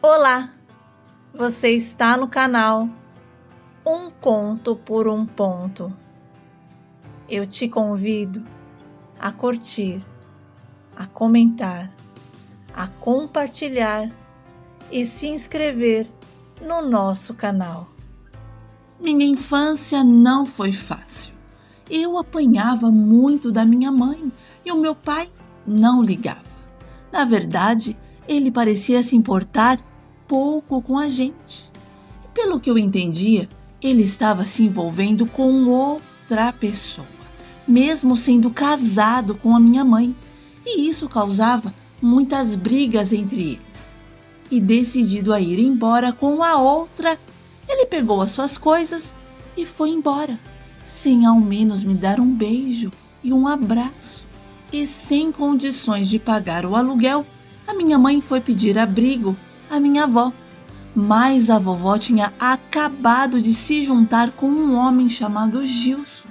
Olá, você está no canal Um Conto por um Ponto. Eu te convido a curtir, a comentar, a compartilhar e se inscrever no nosso canal. Minha infância não foi fácil. Eu apanhava muito da minha mãe e o meu pai não ligava. Na verdade, ele parecia se importar pouco com a gente. E pelo que eu entendia, ele estava se envolvendo com outra pessoa, mesmo sendo casado com a minha mãe. E isso causava muitas brigas entre eles. E decidido a ir embora com a outra, ele pegou as suas coisas e foi embora, sem ao menos me dar um beijo e um abraço. E sem condições de pagar o aluguel, a minha mãe foi pedir abrigo à minha avó. Mas a vovó tinha acabado de se juntar com um homem chamado Gilson.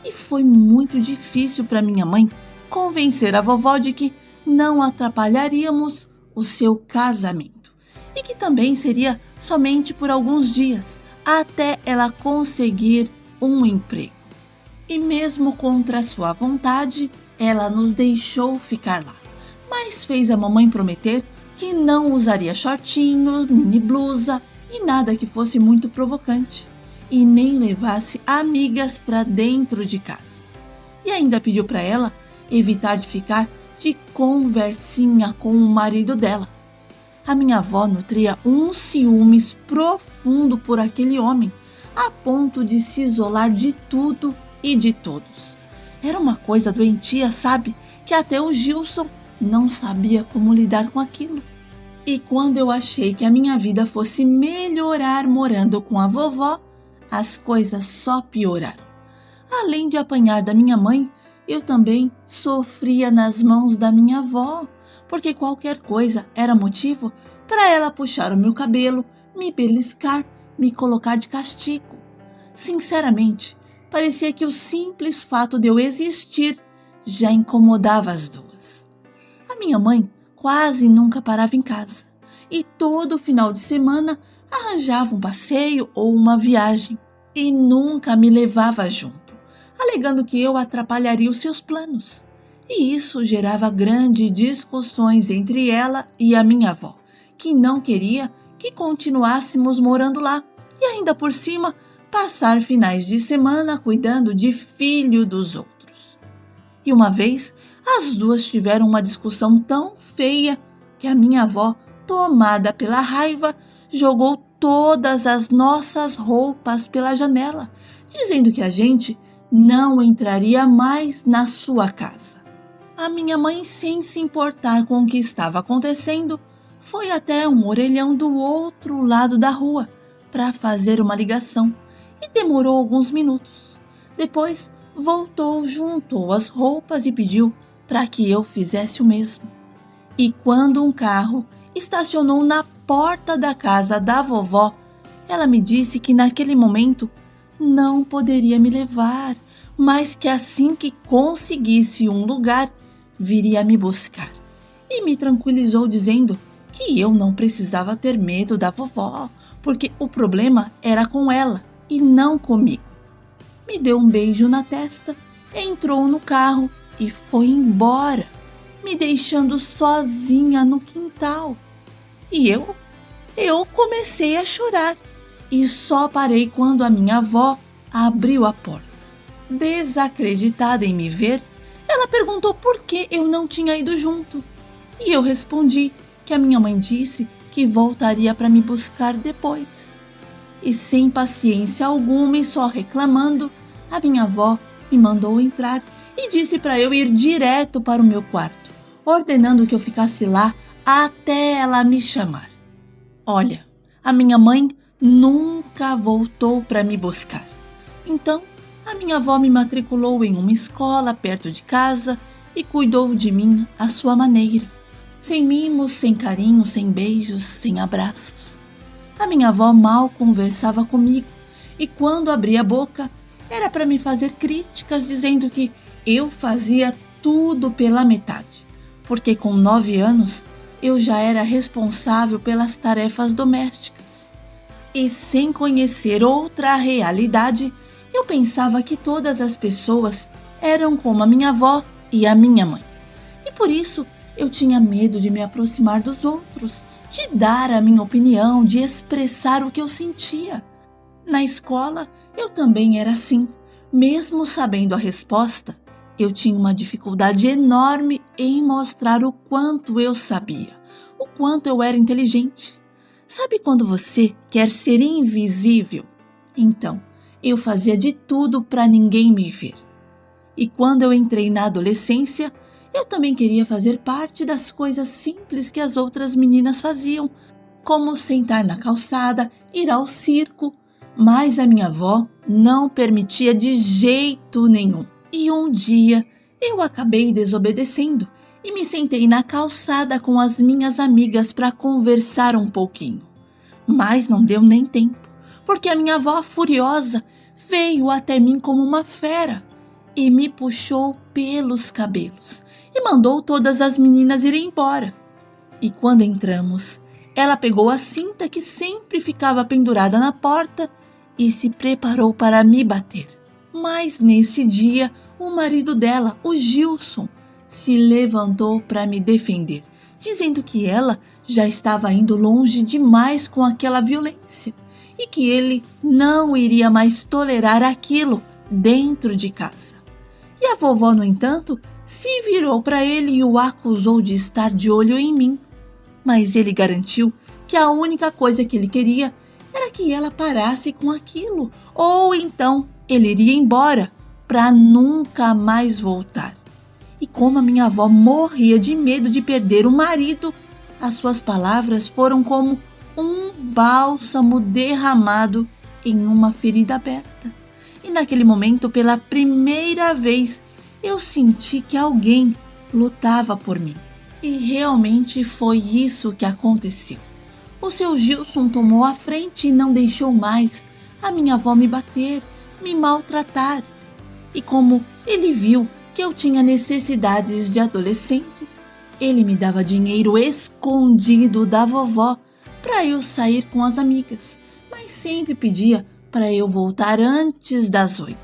E foi muito difícil para minha mãe convencer a vovó de que não atrapalharíamos o seu casamento. E que também seria somente por alguns dias, até ela conseguir um emprego. E mesmo contra sua vontade, ela nos deixou ficar lá, mas fez a mamãe prometer que não usaria shortinho, mini blusa e nada que fosse muito provocante, e nem levasse amigas para dentro de casa. E ainda pediu para ela evitar de ficar de conversinha com o marido dela. A minha avó nutria um ciúmes profundo por aquele homem, a ponto de se isolar de tudo e de todos. Era uma coisa doentia, sabe? Que até o Gilson não sabia como lidar com aquilo. E quando eu achei que a minha vida fosse melhorar morando com a vovó, as coisas só pioraram. Além de apanhar da minha mãe, eu também sofria nas mãos da minha avó, porque qualquer coisa era motivo para ela puxar o meu cabelo, me beliscar, me colocar de castigo. Sinceramente, parecia que o simples fato de eu existir já incomodava as duas. A minha mãe quase nunca parava em casa e todo final de semana arranjava um passeio ou uma viagem e nunca me levava junto, alegando que eu atrapalharia os seus planos. E isso gerava grandes discussões entre ela e a minha avó, que não queria que continuássemos morando lá e ainda por cima passar finais de semana cuidando de filho dos outros. E uma vez, as duas tiveram uma discussão tão feia que a minha avó, tomada pela raiva, jogou todas as nossas roupas pela janela, dizendo que a gente não entraria mais na sua casa. A minha mãe, sem se importar com o que estava acontecendo, foi até um orelhão do outro lado da rua para fazer uma ligação e demorou alguns minutos. Depois voltou, juntou as roupas e pediu para que eu fizesse o mesmo. E quando um carro estacionou na porta da casa da vovó, ela me disse que naquele momento não poderia me levar, mas que assim que conseguisse um lugar, viria me buscar. E me tranquilizou dizendo que eu não precisava ter medo da vovó, porque o problema era com ela e não comigo. Me deu um beijo na testa, entrou no carro e foi embora, me deixando sozinha no quintal. E eu comecei a chorar e só parei quando a minha avó abriu a porta. Desacreditada em me ver, ela perguntou por que eu não tinha ido junto. E eu respondi que a minha mãe disse que voltaria para me buscar depois. E sem paciência alguma e só reclamando, a minha avó me mandou entrar e disse para eu ir direto para o meu quarto, ordenando que eu ficasse lá até ela me chamar. Olha, a minha mãe nunca voltou para me buscar. Então, a minha avó me matriculou em uma escola perto de casa e cuidou de mim à sua maneira, sem mimos, sem carinho, sem beijos, sem abraços. A minha avó mal conversava comigo e quando abria a boca era para me fazer críticas dizendo que eu fazia tudo pela metade, porque com 9 anos eu já era responsável pelas tarefas domésticas. E sem conhecer outra realidade, eu pensava que todas as pessoas eram como a minha avó e a minha mãe. E por isso eu tinha medo de me aproximar dos outros, de dar a minha opinião, de expressar o que eu sentia. Na escola, eu também era assim. Mesmo sabendo a resposta, eu tinha uma dificuldade enorme em mostrar o quanto eu sabia, o quanto eu era inteligente. Sabe quando você quer ser invisível? Então, eu fazia de tudo para ninguém me ver. E quando eu entrei na adolescência, eu também queria fazer parte das coisas simples que as outras meninas faziam, como sentar na calçada, ir ao circo, mas a minha avó não permitia de jeito nenhum. E um dia eu acabei desobedecendo e me sentei na calçada com as minhas amigas para conversar um pouquinho. Mas não deu nem tempo, porque a minha avó furiosa veio até mim como uma fera e me puxou pelos cabelos e mandou todas as meninas irem embora. E quando entramos, ela pegou a cinta que sempre ficava pendurada na porta e se preparou para me bater. Mas nesse dia, o marido dela, o Gilson, se levantou para me defender, dizendo que ela já estava indo longe demais com aquela violência e que ele não iria mais tolerar aquilo dentro de casa. E a vovó, no entanto, se virou para ele e o acusou de estar de olho em mim. Mas ele garantiu que a única coisa que ele queria era que ela parasse com aquilo, ou então ele iria embora para nunca mais voltar. E como a minha avó morria de medo de perder o marido, as suas palavras foram como um bálsamo derramado em uma ferida aberta. E naquele momento, pela primeira vez, eu senti que alguém lutava por mim. E realmente foi isso que aconteceu. O seu Gilson tomou a frente e não deixou mais a minha avó me bater, me maltratar. E como ele viu que eu tinha necessidades de adolescentes, ele me dava dinheiro escondido da vovó para eu sair com as amigas, mas sempre pedia para eu voltar antes das 8,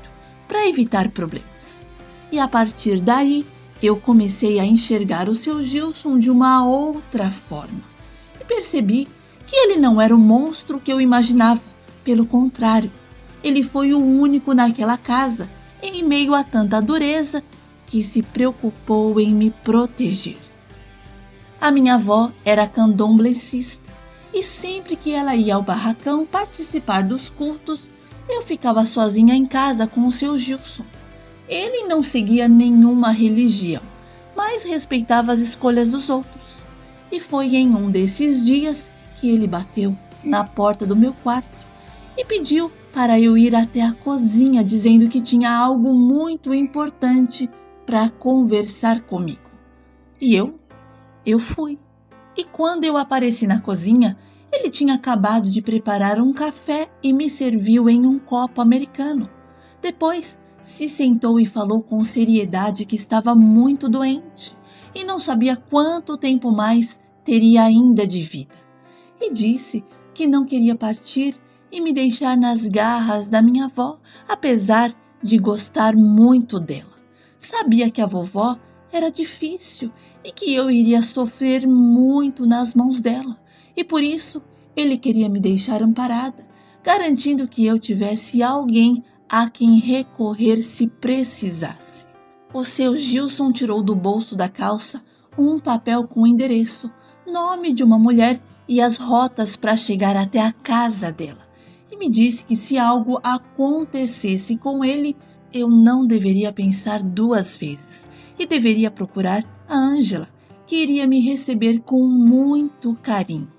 para evitar problemas. E a partir daí, eu comecei a enxergar o seu Gilson de uma outra forma. E percebi que ele não era o monstro que eu imaginava. Pelo contrário, ele foi o único naquela casa, em meio a tanta dureza, que se preocupou em me proteger. A minha avó era candomblessista e sempre que ela ia ao barracão participar dos cultos, eu ficava sozinha em casa com o seu Gilson. Ele não seguia nenhuma religião, mas respeitava as escolhas dos outros. E foi em um desses dias que ele bateu na porta do meu quarto e pediu para eu ir até a cozinha, dizendo que tinha algo muito importante para conversar comigo. E eu fui. E quando eu apareci na cozinha, ele tinha acabado de preparar um café e me serviu em um copo americano. Depois, se sentou e falou com seriedade que estava muito doente e não sabia quanto tempo mais teria ainda de vida. E disse que não queria partir e me deixar nas garras da minha avó, apesar de gostar muito dela. Sabia que a vovó era difícil e que eu iria sofrer muito nas mãos dela, e por isso ele queria me deixar amparada, garantindo que eu tivesse alguém a quem recorrer se precisasse. O seu Gilson tirou do bolso da calça um papel com o endereço, nome de uma mulher e as rotas para chegar até a casa dela, e me disse que se algo acontecesse com ele, eu não deveria pensar 2 vezes e deveria procurar a Ângela, que iria me receber com muito carinho.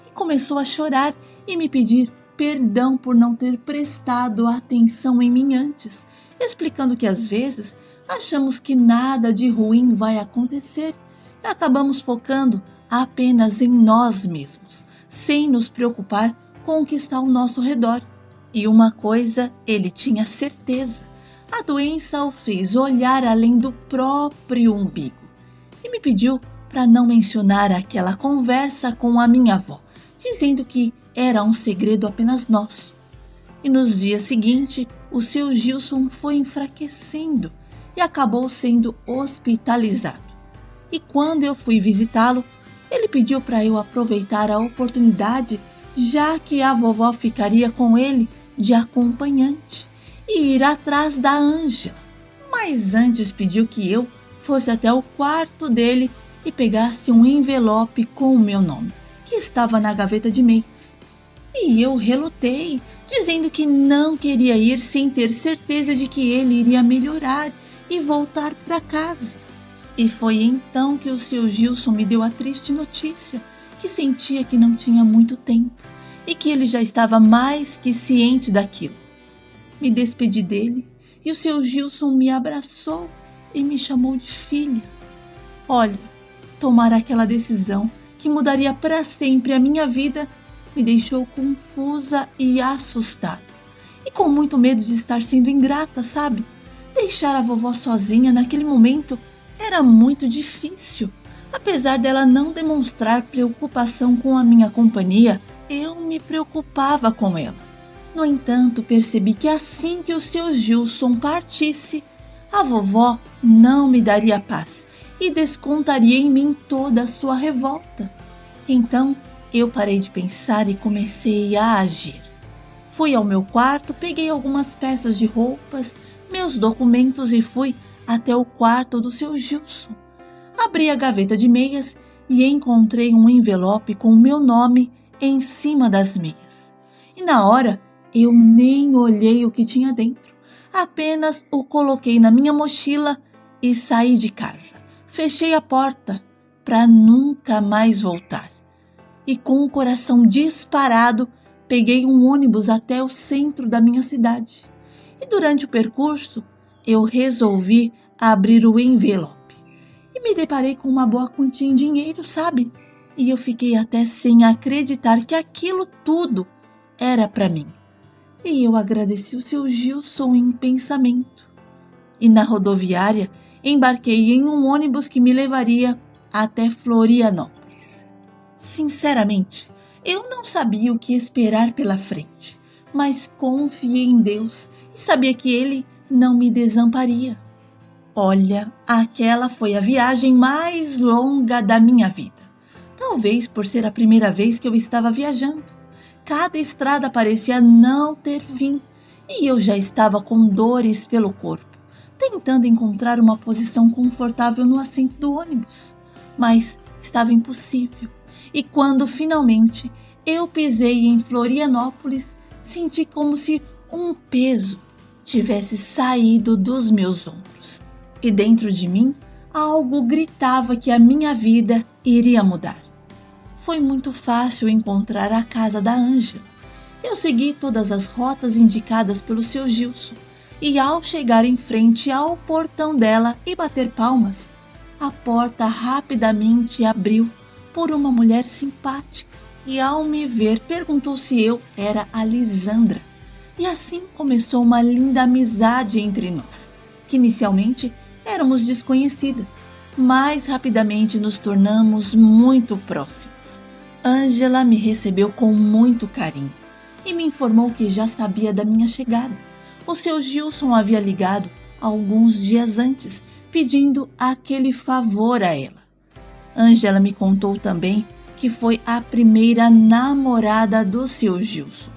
E começou a chorar e me pedir perdão por não ter prestado atenção em mim antes, explicando que às vezes achamos que nada de ruim vai acontecer e acabamos focando apenas em nós mesmos, sem nos preocupar com o que está ao nosso redor. E uma coisa ele tinha certeza: a doença o fez olhar além do próprio umbigo e me pediu para não mencionar aquela conversa com a minha avó, dizendo que era um segredo apenas nosso. E nos dias seguintes, o seu Gilson foi enfraquecendo e acabou sendo hospitalizado. E quando eu fui visitá-lo, ele pediu para eu aproveitar a oportunidade, já que a vovó ficaria com ele de acompanhante e ir atrás da Ângela. Mas antes pediu que eu fosse até o quarto dele e pegasse um envelope com o meu nome, que estava na gaveta de meias. E eu relutei, dizendo que não queria ir sem ter certeza de que ele iria melhorar e voltar para casa. E foi então que o seu Gilson me deu a triste notícia, que sentia que não tinha muito tempo e que ele já estava mais que ciente daquilo. Me despedi dele e o seu Gilson me abraçou e me chamou de filha. Olha, tomar aquela decisão que mudaria para sempre a minha vida me deixou confusa e assustada. E com muito medo de estar sendo ingrata, sabe? Deixar a vovó sozinha naquele momento era muito difícil. Apesar dela não demonstrar preocupação com a minha companhia, eu me preocupava com ela. No entanto, percebi que assim que o seu Gilson partisse, a vovó não me daria paz e descontaria em mim toda a sua revolta. Então, eu parei de pensar e comecei a agir. Fui ao meu quarto, peguei algumas peças de roupas, meus documentos e fui até o quarto do seu Gilson. Abri a gaveta de meias e encontrei um envelope com o meu nome em cima das meias. E na hora, eu nem olhei o que tinha dentro. Apenas o coloquei na minha mochila e saí de casa. Fechei a porta para nunca mais voltar. E com o coração disparado, peguei um ônibus até o centro da minha cidade. E durante o percurso, eu resolvi abrir o envelope. E me deparei com uma boa quantia em dinheiro, sabe? E eu fiquei até sem acreditar que aquilo tudo era para mim. E eu agradeci o seu Gilson em pensamento. E na rodoviária, embarquei em um ônibus que me levaria até Florianópolis. Sinceramente, eu não sabia o que esperar pela frente, mas confiei em Deus e sabia que Ele não me desamparia. Olha, aquela foi a viagem mais longa da minha vida. Talvez por ser a primeira vez que eu estava viajando. Cada estrada parecia não ter fim e eu já estava com dores pelo corpo, tentando encontrar uma posição confortável no assento do ônibus. Mas estava impossível. E quando finalmente eu pisei em Florianópolis, senti como se um peso tivesse saído dos meus ombros. E dentro de mim, algo gritava que a minha vida iria mudar. Foi muito fácil encontrar a casa da Ângela. Eu segui todas as rotas indicadas pelo seu Gilson e ao chegar em frente ao portão dela e bater palmas, a porta rapidamente abriu por uma mulher simpática e ao me ver perguntou se eu era a Lisandra. E assim começou uma linda amizade entre nós, que inicialmente éramos desconhecidas, mas rapidamente nos tornamos muito próximos. Ângela me recebeu com muito carinho e me informou que já sabia da minha chegada. O seu Gilson havia ligado alguns dias antes, pedindo aquele favor a ela. Ângela me contou também que foi a primeira namorada do seu Gilson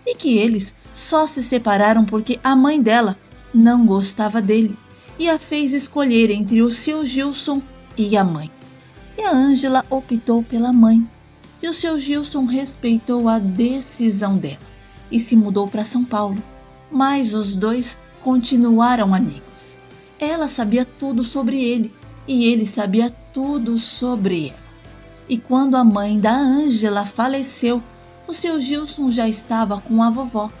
e que eles só se separaram porque a mãe dela não gostava dele e a fez escolher entre o seu Gilson e a mãe. E a Ângela optou pela mãe e o seu Gilson respeitou a decisão dela e se mudou para São Paulo, mas os dois continuaram amigos. Ela sabia tudo sobre ele e ele sabia tudo sobre ela. E quando a mãe da Ângela faleceu, o seu Gilson já estava com a vovó.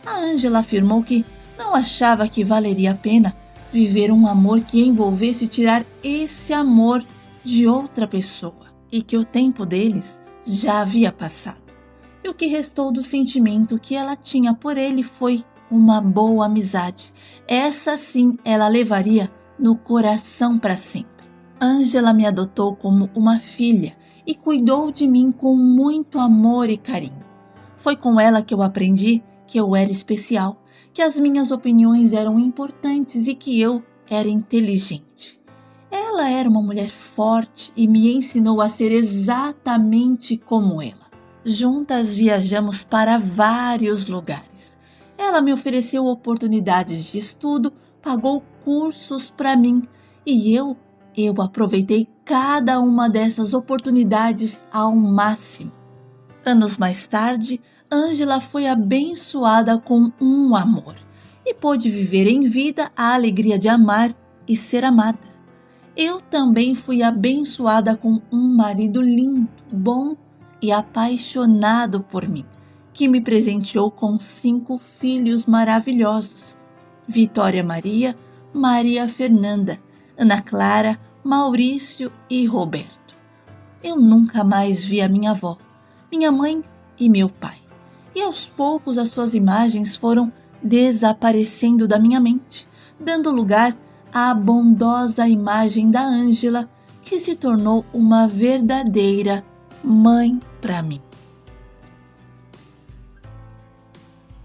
A Ângela afirmou que não achava que valeria a pena viver um amor que envolvesse tirar esse amor de outra pessoa e que o tempo deles já havia passado. E o que restou do sentimento que ela tinha por ele foi uma boa amizade. Essa sim ela levaria no coração para sempre. Ângela me adotou como uma filha e cuidou de mim com muito amor e carinho. Foi com ela que eu aprendi que eu era especial, que as minhas opiniões eram importantes e que eu era inteligente. Ela era uma mulher forte e me ensinou a ser exatamente como ela. Juntas viajamos para vários lugares. Ela me ofereceu oportunidades de estudo, pagou cursos para mim e eu aproveitei cada uma dessas oportunidades ao máximo. Anos mais tarde, Ângela foi abençoada com um amor e pôde viver em vida a alegria de amar e ser amada. Eu também fui abençoada com um marido lindo, bom e apaixonado por mim, que me presenteou com 5 filhos maravilhosos: Vitória Maria, Maria Fernanda, Ana Clara, Maurício e Roberto. Eu nunca mais vi a minha avó, minha mãe e meu pai, e aos poucos as suas imagens foram desaparecendo da minha mente, dando lugar à bondosa imagem da Ângela, que se tornou uma verdadeira mãe para mim.